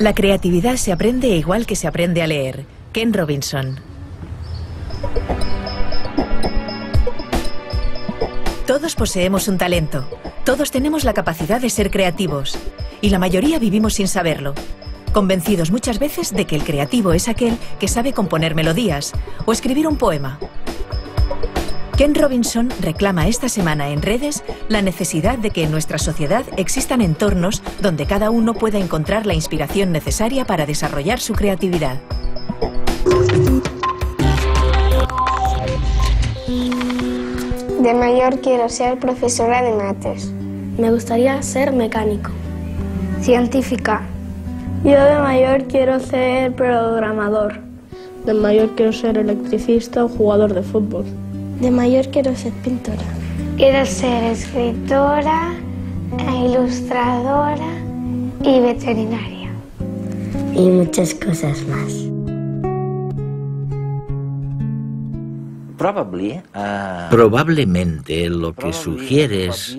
La creatividad se aprende igual que se aprende a leer. Ken Robinson. Todos poseemos un talento. Todos tenemos la capacidad de ser creativos. Y la mayoría vivimos sin saberlo. Convencidos muchas veces de que el creativo es aquel que sabe componer melodías o escribir un poema. Ken Robinson reclama esta semana en redes la necesidad de que en nuestra sociedad existan entornos donde cada uno pueda encontrar la inspiración necesaria para desarrollar su creatividad. De mayor quiero ser profesora de mates. Me gustaría ser mecánico. Científica. Yo de mayor quiero ser programador. De mayor quiero ser electricista o jugador de fútbol. De mayor quiero ser pintora. Quiero ser escritora, ilustradora y veterinaria. Y muchas cosas más. Probablemente lo que sugieres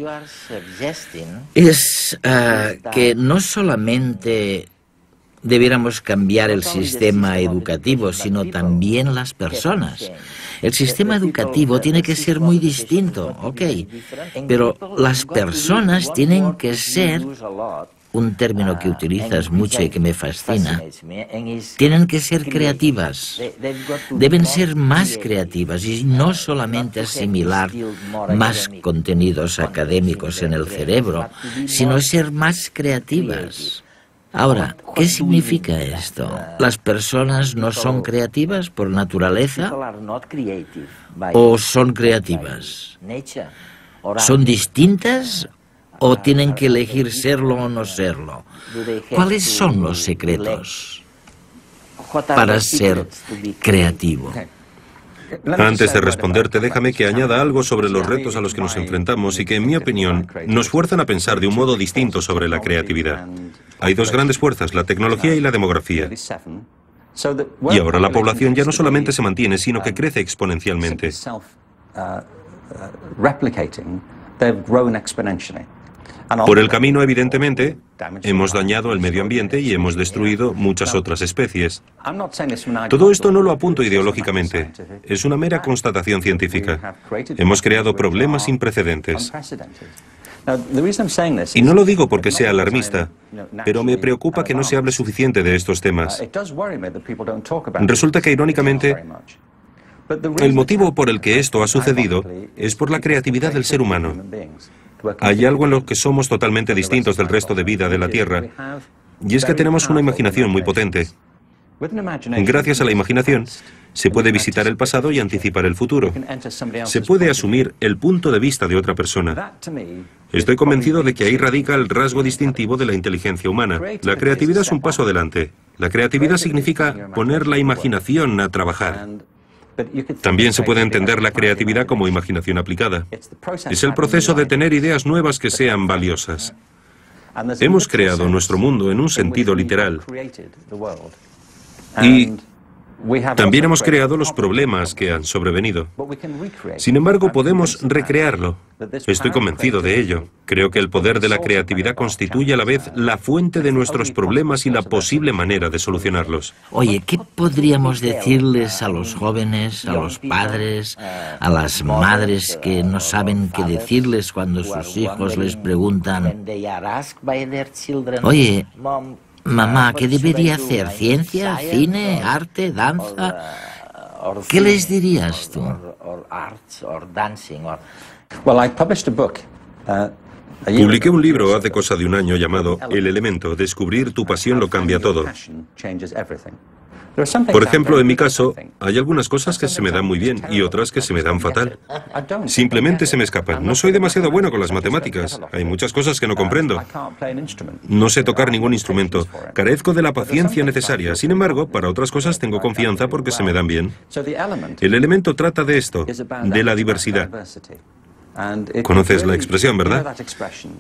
es que no solamente debiéramos cambiar el sistema educativo, sino también las personas. El sistema educativo tiene que ser muy distinto, ok, pero las personas tienen que ser, un término que utilizas mucho y que me fascina, tienen que ser creativas, deben ser más creativas y no solamente asimilar más contenidos académicos en el cerebro, sino ser más creativas. Ahora, ¿qué significa esto? ¿Las personas no son creativas por naturaleza? ¿O son creativas? ¿Son distintas o tienen que elegir serlo o no serlo? ¿Cuáles son los secretos para ser creativo? Antes de responderte, déjame que añada algo sobre los retos a los que nos enfrentamos y que, en mi opinión, nos fuerzan a pensar de un modo distinto sobre la creatividad. Hay dos grandes fuerzas, la tecnología y la demografía. Y ahora la población ya no solamente se mantiene, sino que crece exponencialmente. Por el camino, evidentemente, hemos dañado el medio ambiente y hemos destruido muchas otras especies. Todo esto no lo apunto ideológicamente, es una mera constatación científica. Hemos creado problemas sin precedentes. Y no lo digo porque sea alarmista, pero me preocupa que no se hable suficiente de estos temas. Resulta que, irónicamente, el motivo por el que esto ha sucedido es por la creatividad del ser humano. Hay algo en lo que somos totalmente distintos del resto de vida de la Tierra, y es que tenemos una imaginación muy potente. Gracias a la imaginación, se puede visitar el pasado y anticipar el futuro. Se puede asumir el punto de vista de otra persona. Estoy convencido de que ahí radica el rasgo distintivo de la inteligencia humana. La creatividad es un paso adelante. La creatividad significa poner la imaginación a trabajar. También se puede entender la creatividad como imaginación aplicada. Es el proceso de tener ideas nuevas que sean valiosas. Hemos creado nuestro mundo en un sentido literal. Y también hemos creado los problemas que han sobrevenido. Sin embargo, podemos recrearlo. Estoy convencido de ello. Creo que el poder de la creatividad constituye a la vez la fuente de nuestros problemas y la posible manera de solucionarlos. Oye, ¿qué podríamos decirles a los jóvenes, a los padres, a las madres que no saben qué decirles cuando sus hijos les preguntan: oye, mamá, ¿qué debería hacer? ¿Ciencia? ¿Cine? ¿Arte? ¿Danza? ¿Qué les dirías tú? Publiqué un libro hace cosa de un año llamado El Elemento, descubrir tu pasión lo cambia todo. Por ejemplo, en mi caso, hay algunas cosas que se me dan muy bien y otras que se me dan fatal. Simplemente se me escapan. No soy demasiado bueno con las matemáticas. Hay muchas cosas que no comprendo. No sé tocar ningún instrumento. Carezco de la paciencia necesaria. Sin embargo, para otras cosas tengo confianza porque se me dan bien. El elemento trata de esto, de la diversidad. Conoces la expresión, ¿verdad?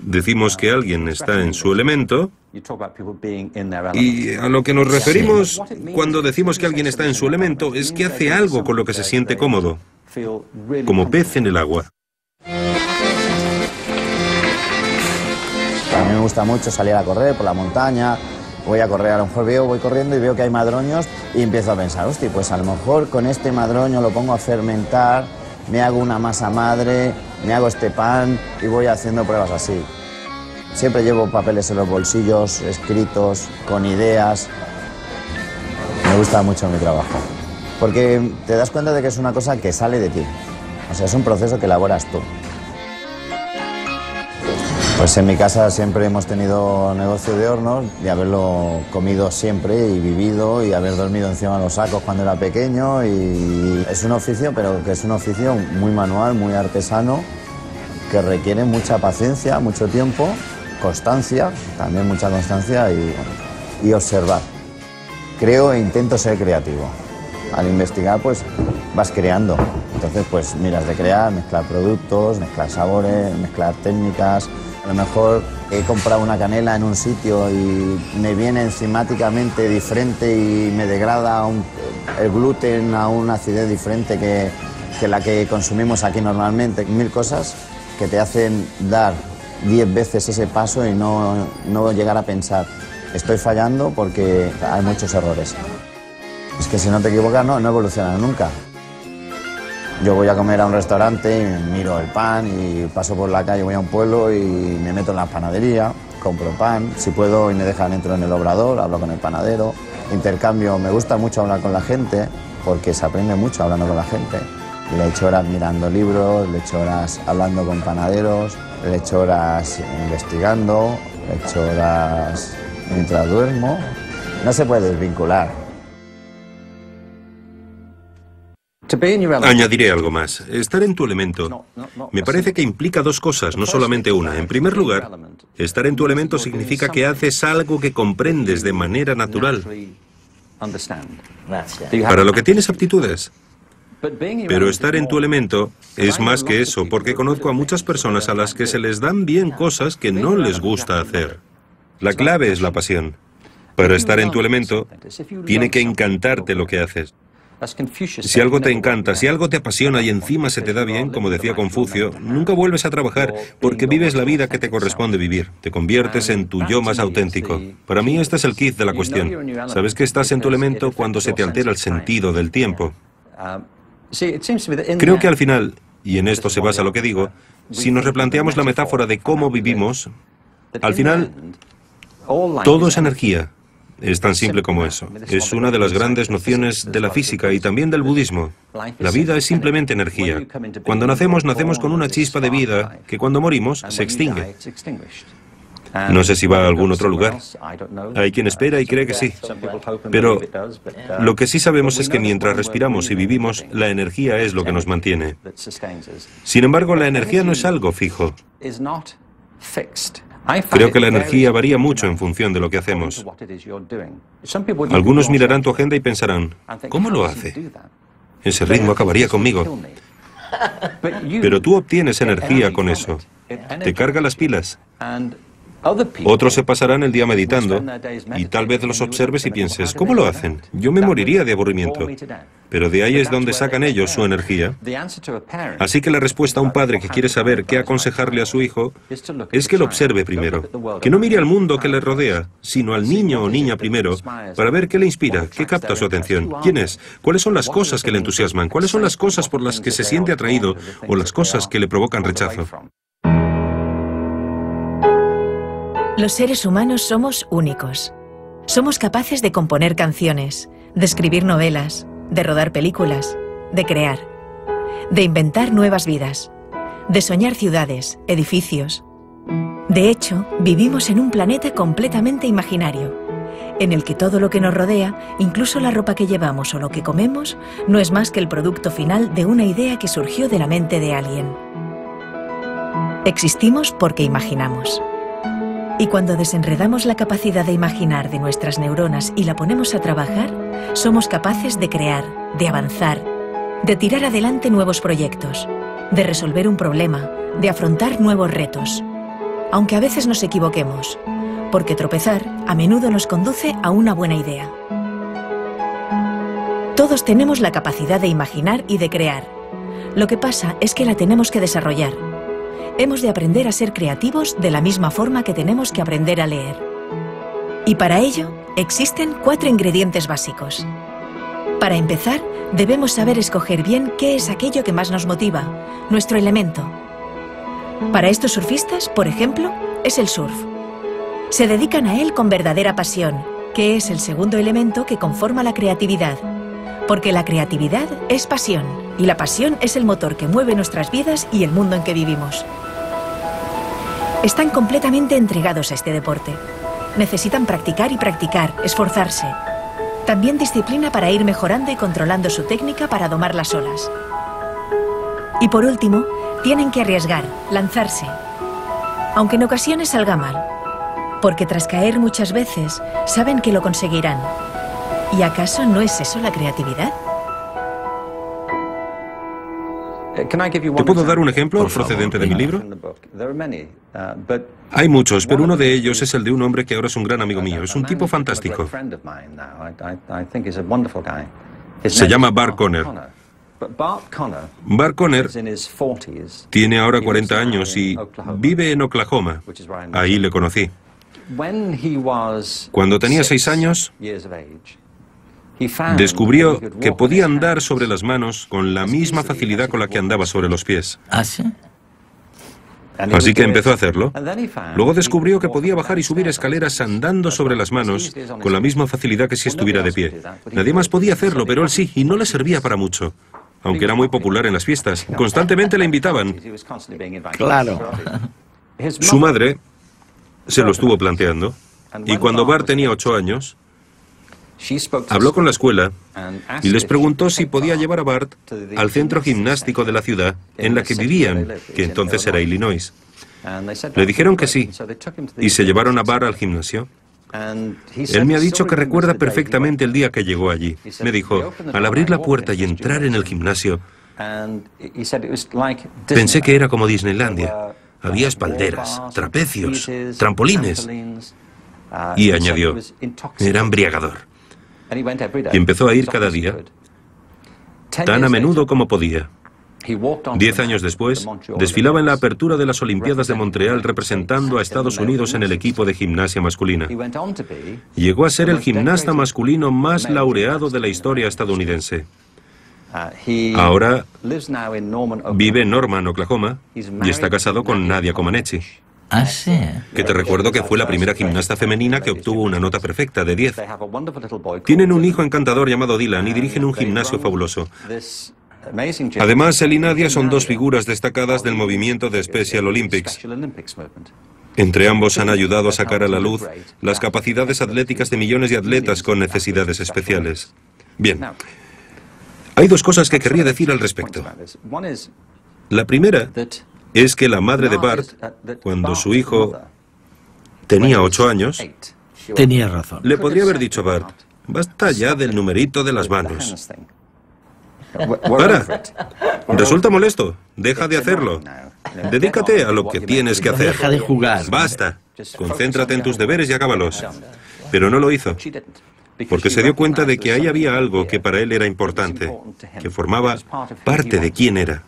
Decimos que alguien está en su elemento y a lo que nos referimos cuando decimos que alguien está en su elemento es que hace algo con lo que se siente cómodo, como pez en el agua. A mí me gusta mucho salir a correr por la montaña, Voy a correr, a lo mejor voy corriendo y veo que hay madroños y empiezo a pensar, hostia, pues a lo mejor con este madroño lo pongo a fermentar, me hago una masa madre, me hago este pan y voy haciendo pruebas así. Siempre llevo papeles en los bolsillos, escritos, con ideas. Me gusta mucho mi trabajo, porque te das cuenta de que es una cosa que sale de ti. O sea, es un proceso que elaboras tú. Pues en mi casa siempre hemos tenido negocio de hornos, de haberlo comido siempre y vivido y haber dormido encima de los sacos cuando era pequeño. Y es un oficio, pero que es un oficio muy manual, muy artesano, que requiere mucha paciencia, mucho tiempo, constancia, también mucha constancia y observar. Creo e intento ser creativo. Al investigar, pues vas creando. Entonces, pues miras de crear, mezclar productos, mezclar sabores, mezclar técnicas. A lo mejor he comprado una canela en un sitio y me viene enzimáticamente diferente y me degrada el gluten a una acidez diferente que la que consumimos aquí normalmente. 1000 cosas que te hacen dar 10 veces ese paso y no llegar a pensar, estoy fallando porque hay muchos errores. Es que si no te equivocas, no evolucionas nunca. Yo voy a comer a un restaurante y miro el pan y paso por la calle, voy a un pueblo y me meto en la panadería, compro pan. Si puedo y me dejan, entro en el obrador, hablo con el panadero. Intercambio, me gusta mucho hablar con la gente porque se aprende mucho hablando con la gente. Le echo horas mirando libros, le echo horas hablando con panaderos, le echo horas investigando, le echo horas mientras duermo. No se puede desvincular. Añadiré algo más. Estar en tu elemento me parece que implica dos cosas, no solamente una. En primer lugar, estar en tu elemento significa que haces algo que comprendes de manera natural, para lo que tienes aptitudes. Pero estar en tu elemento es más que eso, porque conozco a muchas personas a las que se les dan bien cosas que no les gusta hacer. La clave es la pasión. Para estar en tu elemento, tiene que encantarte lo que haces. Si algo te encanta, si algo te apasiona y encima se te da bien, como decía Confucio, nunca vuelves a trabajar porque vives la vida que te corresponde vivir. Te conviertes en tu yo más auténtico. Para mí este es el kit de la cuestión. Sabes que estás en tu elemento cuando se te altera el sentido del tiempo. Creo que al final, y en esto se basa lo que digo, si nos replanteamos la metáfora de cómo vivimos, al final todo es energía. Es tan simple como eso. Es una de las grandes nociones de la física y también del budismo. La vida es simplemente energía. Cuando nacemos, nacemos con una chispa de vida que cuando morimos se extingue. No sé si va a algún otro lugar. Hay quien espera y cree que sí. Pero lo que sí sabemos es que mientras respiramos y vivimos, la energía es lo que nos mantiene. Sin embargo, la energía no es algo fijo. Creo que la energía varía mucho en función de lo que hacemos. Algunos mirarán tu agenda y pensarán, ¿cómo lo hace? Ese ritmo acabaría conmigo. Pero tú obtienes energía con eso. Te carga las pilas. Otros se pasarán el día meditando y tal vez los observes y pienses, ¿cómo lo hacen? Yo me moriría de aburrimiento. Pero de ahí es donde sacan ellos su energía. Así que la respuesta a un padre que quiere saber qué aconsejarle a su hijo es que lo observe primero. Que no mire al mundo que le rodea, sino al niño o niña primero, para ver qué le inspira, qué capta su atención, quién es, cuáles son las cosas que le entusiasman, cuáles son las cosas por las que se siente atraído o las cosas que le provocan rechazo. Los seres humanos somos únicos. Somos capaces de componer canciones, de escribir novelas, de rodar películas, de crear, de inventar nuevas vidas, de soñar ciudades, edificios. De hecho, vivimos en un planeta completamente imaginario, en el que todo lo que nos rodea, incluso la ropa que llevamos o lo que comemos, no es más que el producto final de una idea que surgió de la mente de alguien. Existimos porque imaginamos. Y cuando desenredamos la capacidad de imaginar de nuestras neuronas y la ponemos a trabajar, somos capaces de crear, de avanzar, de tirar adelante nuevos proyectos, de resolver un problema, de afrontar nuevos retos. Aunque a veces nos equivoquemos, porque tropezar a menudo nos conduce a una buena idea. Todos tenemos la capacidad de imaginar y de crear. Lo que pasa es que la tenemos que desarrollar. Hemos de aprender a ser creativos de la misma forma que tenemos que aprender a leer. Y para ello, Existen 4 ingredientes básicos. Para empezar, debemos saber escoger bien qué es aquello que más nos motiva, nuestro elemento. Para estos surfistas, por ejemplo, es el surf. Se dedican a él con verdadera pasión, que es el segundo elemento que conforma la creatividad. Porque la creatividad es pasión, y la pasión es el motor que mueve nuestras vidas y el mundo en que vivimos. Están completamente entregados a este deporte. Necesitan practicar y practicar, esforzarse. También disciplina para ir mejorando y controlando su técnica para domar las olas. Y por último, tienen que arriesgar, lanzarse. Aunque en ocasiones salga mal. Porque tras caer muchas veces, saben que lo conseguirán. ¿Y acaso no es eso la creatividad? ¿Te puedo dar un ejemplo procedente de mi libro? Hay muchos, pero uno de ellos es el de un hombre que ahora es un gran amigo mío. Es un tipo fantástico. Se llama Bart Conner. Bart Conner tiene ahora 40 años y vive en Oklahoma. Ahí le conocí. Cuando tenía 6 años, descubrió que podía andar sobre las manos con la misma facilidad con la que andaba sobre los pies. ¿Ah, sí? Así que empezó a hacerlo. Luego descubrió que podía bajar y subir escaleras andando sobre las manos con la misma facilidad que si estuviera de pie. Nadie más podía hacerlo, pero él sí, y no le servía para mucho. Aunque era muy popular en las fiestas. Constantemente le invitaban. Claro. Su madre se lo estuvo planteando. Y cuando Bart tenía 8 años, habló con la escuela y les preguntó si podía llevar a Bart al centro gimnástico de la ciudad en la que vivían, que entonces era Illinois. Le dijeron que sí, y se llevaron a Bart al gimnasio. Él me ha dicho que recuerda perfectamente el día que llegó allí. Me dijo, al abrir la puerta y entrar en el gimnasio, pensé que era como Disneylandia. Había espalderas, trapecios, trampolines. Y añadió, era embriagador. Y empezó a ir cada día, tan a menudo como podía. 10 años después, desfilaba en la apertura de las Olimpiadas de Montreal representando a Estados Unidos en el equipo de gimnasia masculina. Llegó a ser el gimnasta masculino más laureado de la historia estadounidense. Ahora vive en Norman, Oklahoma, y está casado con Nadia Comaneci. ¿Ah, sí? Que te recuerdo que fue la primera gimnasta femenina que obtuvo una nota perfecta de 10. Tienen un hijo encantador llamado Dylan y dirigen un gimnasio fabuloso. Además, él y Nadia son 2 figuras destacadas del movimiento de Special Olympics. Entre ambos han ayudado a sacar a la luz las capacidades atléticas de millones de atletas con necesidades especiales. Bien, hay 2 cosas que querría decir al respecto. La primera es que la madre de Bart, cuando su hijo tenía 8 años, Tenía razón. le podría haber dicho a Bart, basta ya del numerito de las manos. Para, resulta molesto, deja de hacerlo. Dedícate a lo que tienes que hacer. Deja de jugar. Basta, concéntrate en tus deberes y acábalos. Pero no lo hizo, porque se dio cuenta de que ahí había algo que para él era importante, que formaba parte de quién era.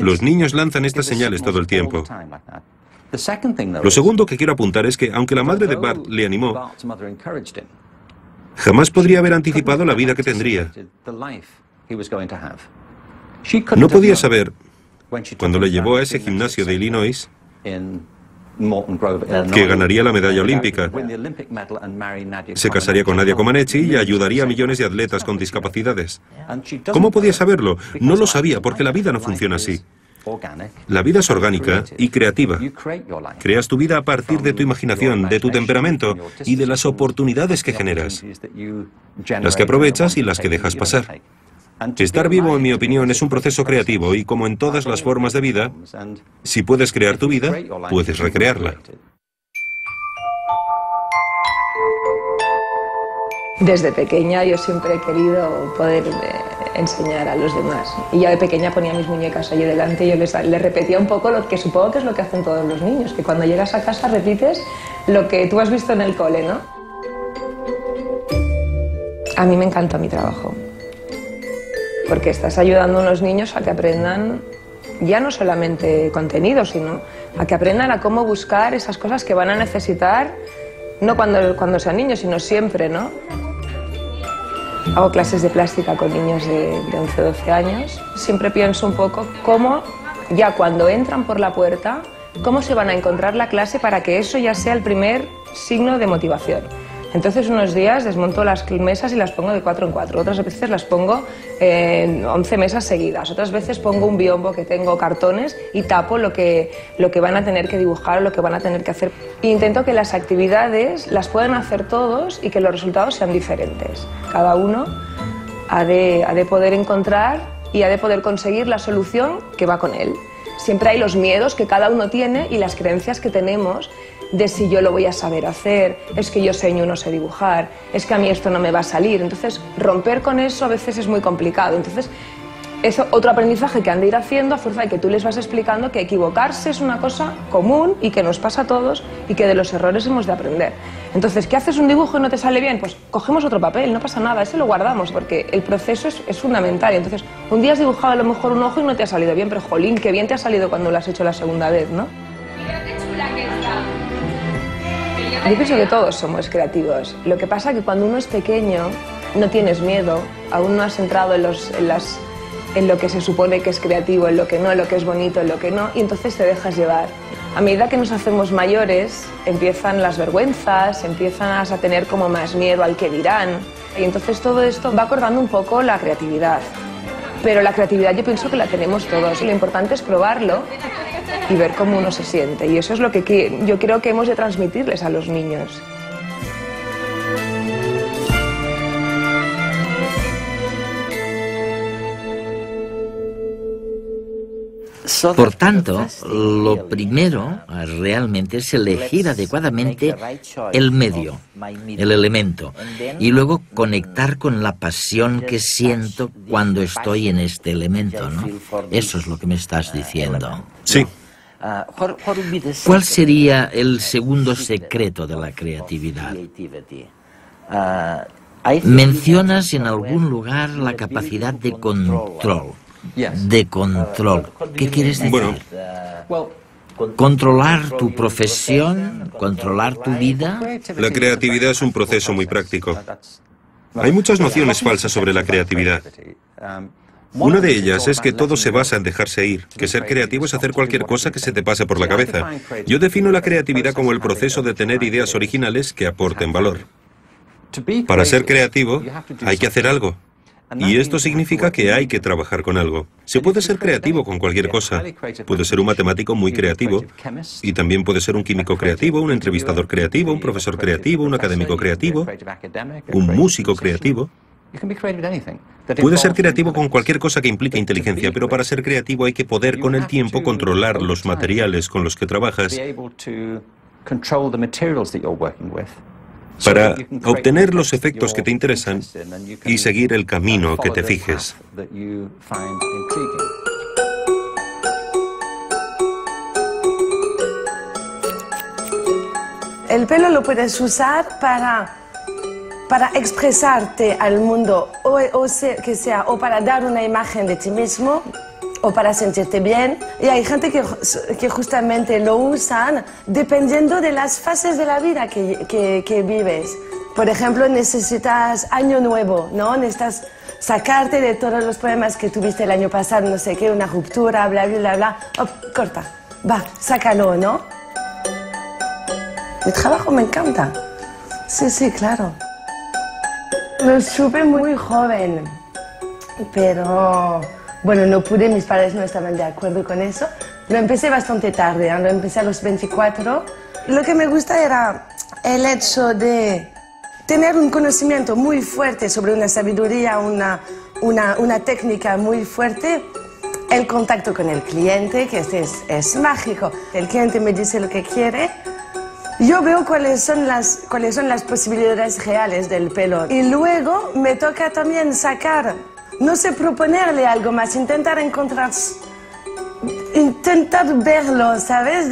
Los niños lanzan estas señales todo el tiempo. Lo segundo que quiero apuntar es que, aunque la madre de Bart le animó, jamás podría haber anticipado la vida que tendría. No podía saber, cuando le llevó a ese gimnasio de Illinois, que ganaría la medalla olímpica, se casaría con Nadia Comaneci y ayudaría a millones de atletas con discapacidades. ¿Cómo podía saberlo? No lo sabía, porque la vida no funciona así. La vida es orgánica y creativa. Creas tu vida a partir de tu imaginación, de tu temperamento y de las oportunidades que generas, las que aprovechas y las que dejas pasar. Estar vivo, en mi opinión, es un proceso creativo y, como en todas las formas de vida, si puedes crear tu vida, puedes recrearla. Desde pequeña yo siempre he querido poder enseñar a los demás. Y ya de pequeña ponía mis muñecas allí delante y yo les repetía un poco lo que supongo que es lo que hacen todos los niños, que cuando llegas a casa repites lo que tú has visto en el cole, ¿no? A mí me encanta mi trabajo, porque estás ayudando a unos niños a que aprendan ya no solamente contenido, sino a que aprendan a cómo buscar esas cosas que van a necesitar No cuando sean niños, sino siempre, ¿no? Hago clases de plástica con niños de 11 o 12 años. Siempre pienso un poco cómo, ya cuando entran por la puerta, cómo se van a encontrar la clase para que eso ya sea el primer signo de motivación. Entonces unos días desmonto las mesas y las pongo de 4 en 4, otras veces las pongo en 11 mesas seguidas, otras veces pongo un biombo que tengo cartones y tapo lo que van a tener que dibujar o lo que van a tener que hacer. E intento que las actividades las puedan hacer todos y que los resultados sean diferentes. Cada uno ha de poder encontrar y ha de poder conseguir la solución que va con él. Siempre hay los miedos que cada uno tiene y las creencias que tenemos de si yo lo voy a saber hacer, es que yo seño no sé dibujar, es que a mí esto no me va a salir. Entonces, romper con eso a veces es muy complicado. Entonces, es otro aprendizaje que han de ir haciendo a fuerza de que tú les vas explicando que equivocarse es una cosa común y que nos pasa a todos y que de los errores hemos de aprender. Entonces, ¿qué haces un dibujo y no te sale bien? Pues cogemos otro papel, no pasa nada, ese lo guardamos porque el proceso es fundamental. Y entonces, un día has dibujado a lo mejor un ojo y no te ha salido bien, pero jolín, qué bien te ha salido cuando lo has hecho la segunda vez, ¿no? Yo pienso que todos somos creativos. Lo que pasa es que cuando uno es pequeño no tienes miedo, aún no has entrado en lo que se supone que es creativo, en lo que no, en lo que es bonito, en lo que no, y entonces te dejas llevar. A medida que nos hacemos mayores, empiezan las vergüenzas, empiezas a tener como más miedo al que dirán, y entonces todo esto va cortando un poco la creatividad. Pero la creatividad yo pienso que la tenemos todos, y lo importante es probarlo y ver cómo uno se siente, y eso es lo que yo creo que hemos de transmitirles a los niños. Por tanto, lo primero realmente es elegir adecuadamente el medio, el elemento, y luego conectar con la pasión que siento cuando estoy en este elemento, ¿no? Eso es lo que me estás diciendo. Sí. ¿Cuál sería el segundo secreto de la creatividad? Mencionas en algún lugar la capacidad de control. De control. ¿Qué quieres decir? Bueno, ¿controlar tu profesión? ¿Controlar tu vida? la creatividad es un proceso muy práctico. Hay muchas nociones falsas sobre la creatividad. Una de ellas es que todo se basa en dejarse ir, que ser creativo es hacer cualquier cosa que se te pase por la cabeza. Yo defino la creatividad como el proceso de tener ideas originales que aporten valor. Para ser creativo hay que hacer algo. Y esto significa que hay que trabajar con algo. Se puede ser creativo con cualquier cosa. Puede ser un matemático muy creativo y también puede ser un químico creativo, un entrevistador creativo, un profesor creativo, un académico creativo, un músico creativo. Puede ser creativo con cualquier cosa que implique inteligencia, pero para ser creativo hay que poder con el tiempo controlar los materiales con los que trabajas para obtener los efectos que te interesan y seguir el camino que te fijes. El pelo lo puedes usar para expresarte al mundo, o para dar una imagen de ti mismo, o para sentirte bien. Y hay gente que justamente lo usan dependiendo de las fases de la vida que vives. Por ejemplo, necesitas año nuevo, ¿no? Necesitas sacarte de todos los problemas que tuviste el año pasado, no sé qué, una ruptura, bla, bla, bla, bla. Oh, corta, va, sácalo, ¿no? Mi trabajo me encanta. Sí, sí, claro. Lo supe muy joven, pero bueno, no pude, mis padres no estaban de acuerdo con eso. Lo empecé bastante tarde, ¿eh? Lo empecé a los 24. Lo que me gusta era el hecho de tener un conocimiento muy fuerte sobre una sabiduría, una técnica muy fuerte. El contacto con el cliente, que es mágico. El cliente me dice lo que quiere. Yo veo cuáles son las posibilidades reales del pelo. Y luego me toca también sacar, no sé, proponerle algo más, intentar verlo, ¿sabes?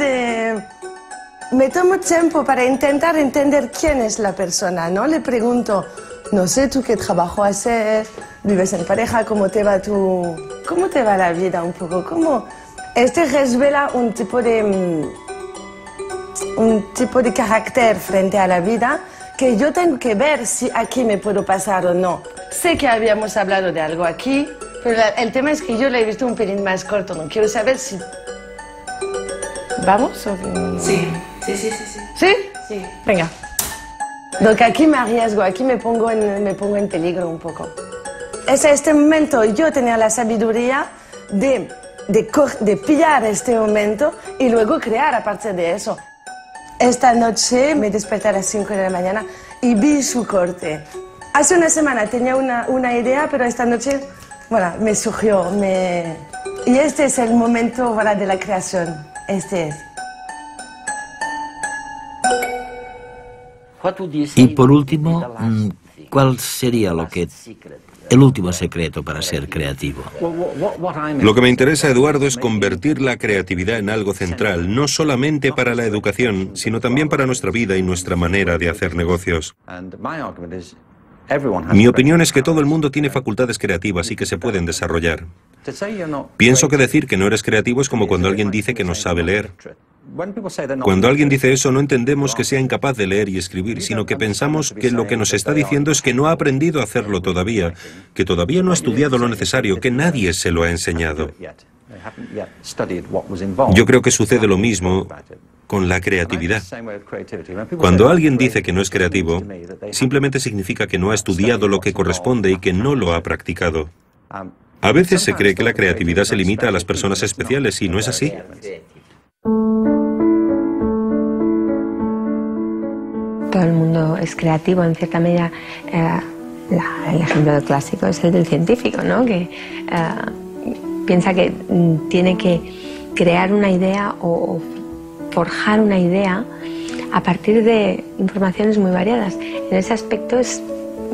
Me tomo tiempo para intentar entender quién es la persona, ¿no? Le pregunto, no sé, ¿tú qué trabajo haces? ¿Vives en pareja? ¿Cómo te va la vida un poco? Este revela un tipo de un tipo de carácter frente a la vida que yo tengo que ver si aquí me puedo pasar o no. Sé que habíamos hablado de algo aquí, pero el tema es que yo lo he visto un pelín más corto. No quiero saber si... ¿Vamos? ¿O qué? Sí. ¿Sí? Sí. Venga. Donc aquí me arriesgo, aquí me pongo en peligro un poco. En este momento yo tenía la sabiduría de pillar este momento y luego crear a partir de eso. Esta noche me desperté a las 5 de la mañana y vi su corte. Hace una semana tenía una idea, pero esta noche, bueno, me surgió. Y este es el momento, voilà, de la creación. Este es. Y por último, ¿cuál sería el último secreto para ser creativo? Lo que me interesa, Eduardo, es convertir la creatividad en algo central, no solamente para la educación, sino también para nuestra vida y nuestra manera de hacer negocios. Mi opinión es que todo el mundo tiene facultades creativas y que se pueden desarrollar. Pienso que decir que no eres creativo es como cuando alguien dice que no sabe leer. Cuando alguien dice eso, no entendemos que sea incapaz de leer y escribir, sino que pensamos que lo que nos está diciendo es que no ha aprendido a hacerlo todavía, que todavía no ha estudiado lo necesario, que nadie se lo ha enseñado. Yo creo que sucede lo mismo con la creatividad. Cuando alguien dice que no es creativo, simplemente significa que no ha estudiado lo que corresponde y que no lo ha practicado. A veces se cree que la creatividad se limita a las personas especiales y no es así. Todo el mundo es creativo, en cierta medida. El ejemplo clásico es el del científico, ¿no? Que piensa que tiene que crear una idea o forjar una idea a partir de informaciones muy variadas. En ese aspecto es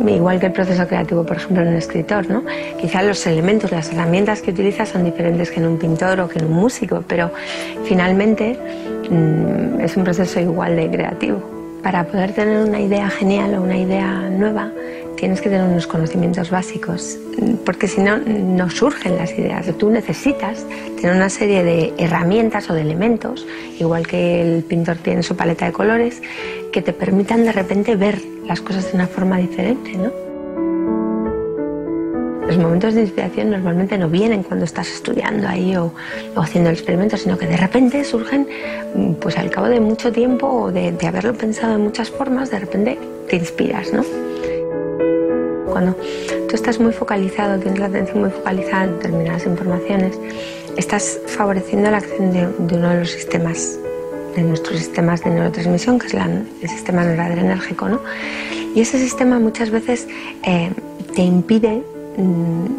igual que el proceso creativo, por ejemplo, en un escritor, ¿no? Quizás los elementos, las herramientas que utiliza son diferentes que en un pintor o que en un músico, pero finalmente es un proceso igual de creativo. Para poder tener una idea genial o una idea nueva, tienes que tener unos conocimientos básicos, porque si no, no surgen las ideas. Tú necesitas tener una serie de herramientas o de elementos, igual que el pintor tiene su paleta de colores, que te permitan de repente ver las cosas de una forma diferente, ¿no? Los momentos de inspiración normalmente no vienen cuando estás estudiando ahí o haciendo el experimento, sino que de repente surgen, pues al cabo de mucho tiempo o de haberlo pensado de muchas formas, de repente te inspiras, ¿no? Cuando tú estás muy focalizado, tienes la atención muy focalizada en determinadas informaciones, estás favoreciendo la acción de uno de los sistemas, de nuestros sistemas de neurotransmisión, que es el sistema noradrenérgico, ¿no? Y ese sistema muchas veces te impide,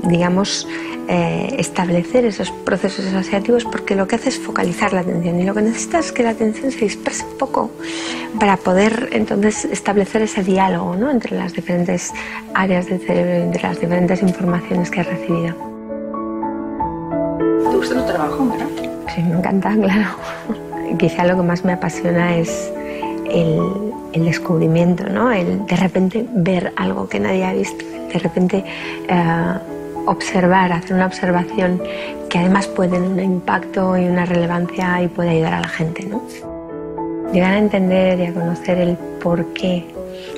digamos, establecer esos procesos asociativos, porque lo que hace es focalizar la atención y lo que necesitas es que la atención se disperse un poco para poder entonces establecer ese diálogo, ¿no?, entre las diferentes áreas del cerebro y entre las diferentes informaciones que has recibido. ¿Te gusta tu trabajo, verdad? Sí, me encanta, claro. Quizá lo que más me apasiona es el descubrimiento, ¿no? El de repente ver algo que nadie ha visto, de repente observar, hacer una observación que además puede tener un impacto y una relevancia y puede ayudar a la gente, ¿no? Llegar a entender y a conocer el porqué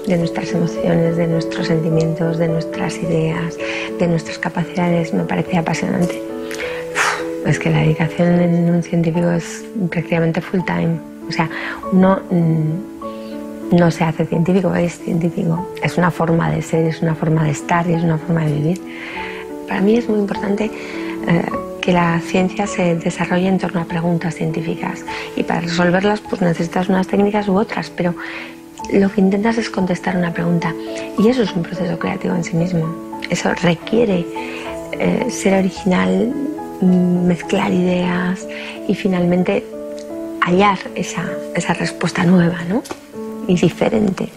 de nuestras emociones, de nuestros sentimientos, de nuestras ideas, de nuestras capacidades, me parece apasionante. Es que la dedicación en un científico es prácticamente full time. O sea, uno no se hace científico, es científico. Es una forma de ser, es una forma de estar y es una forma de vivir. Para mí es muy importante que la ciencia se desarrolle en torno a preguntas científicas. Y para resolverlas pues necesitas unas técnicas u otras, pero lo que intentas es contestar una pregunta. Y eso es un proceso creativo en sí mismo. Eso requiere ser original, mezclar ideas y finalmente hallar esa respuesta nueva, ¿no? Y diferente.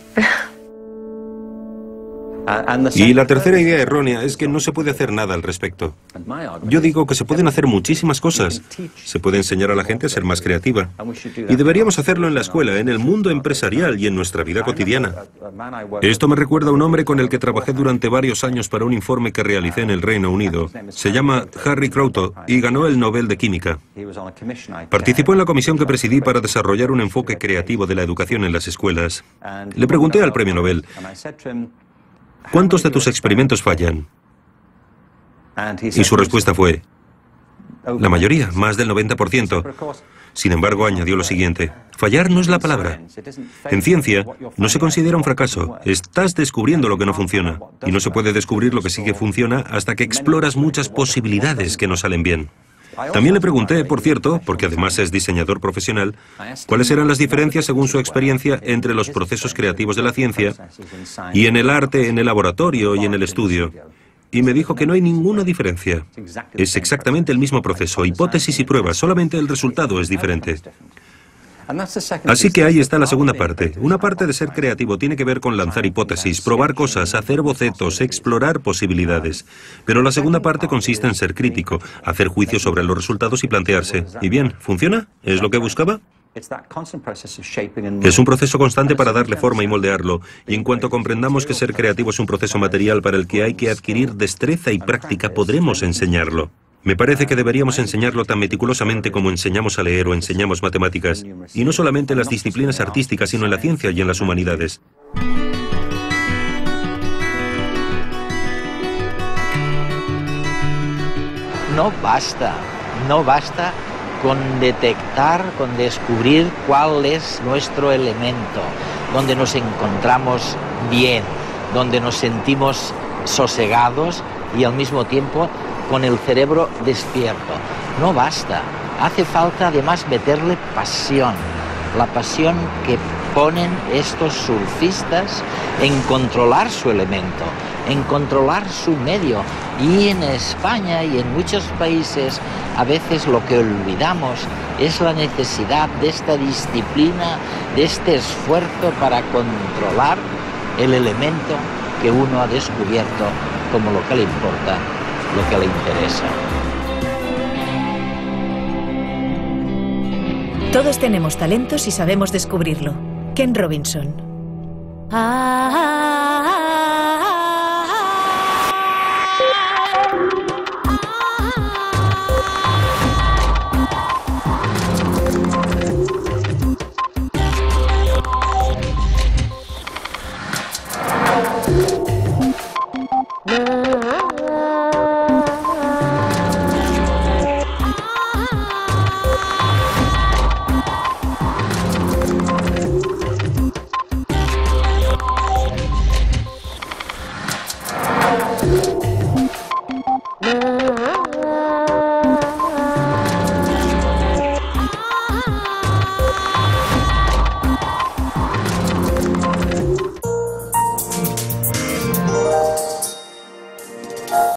Y la tercera idea errónea es que no se puede hacer nada al respecto. Yo digo que se pueden hacer muchísimas cosas. Se puede enseñar a la gente a ser más creativa. Y deberíamos hacerlo en la escuela, en el mundo empresarial y en nuestra vida cotidiana. Esto me recuerda a un hombre con el que trabajé durante varios años para un informe que realicé en el Reino Unido. Se llama Harry Kroto y ganó el Nobel de Química. Participó en la comisión que presidí para desarrollar un enfoque creativo de la educación en las escuelas. Le pregunté al premio Nobel: ¿cuántos de tus experimentos fallan? Y su respuesta fue: la mayoría, más del 90%. Sin embargo, añadió lo siguiente: fallar no es la palabra. En ciencia, no se considera un fracaso. Estás descubriendo lo que no funciona. Y no se puede descubrir lo que sí que funciona hasta que exploras muchas posibilidades que no salen bien. También le pregunté, por cierto, porque además es diseñador profesional, cuáles eran las diferencias según su experiencia entre los procesos creativos de la ciencia y en el arte, en el laboratorio y en el estudio. Y me dijo que no hay ninguna diferencia. Es exactamente el mismo proceso, hipótesis y pruebas, solamente el resultado es diferente. Así que ahí está la segunda parte. Una parte de ser creativo tiene que ver con lanzar hipótesis, probar cosas, hacer bocetos, explorar posibilidades. Pero la segunda parte consiste en ser crítico, hacer juicios sobre los resultados y plantearse: ¿y bien, funciona? ¿Es lo que buscaba? Es un proceso constante para darle forma y moldearlo, y en cuanto comprendamos que ser creativo es un proceso material para el que hay que adquirir destreza y práctica, podremos enseñarlo. Me parece que deberíamos enseñarlo tan meticulosamente como enseñamos a leer o enseñamos matemáticas, y no solamente en las disciplinas artísticas, sino en la ciencia y en las humanidades. No basta con detectar, con descubrir cuál es nuestro elemento, donde nos encontramos bien, donde nos sentimos sosegados y al mismo tiempo con el cerebro despierto. No basta, hace falta además meterle pasión, la pasión que ponen estos surfistas en controlar su elemento, en controlar su medio. Y en España y en muchos países a veces lo que olvidamos es la necesidad de esta disciplina, de este esfuerzo para controlar el elemento que uno ha descubierto como lo que le importa, lo que le interesa. Todos tenemos talentos y sabemos descubrirlo. Ken Robinson.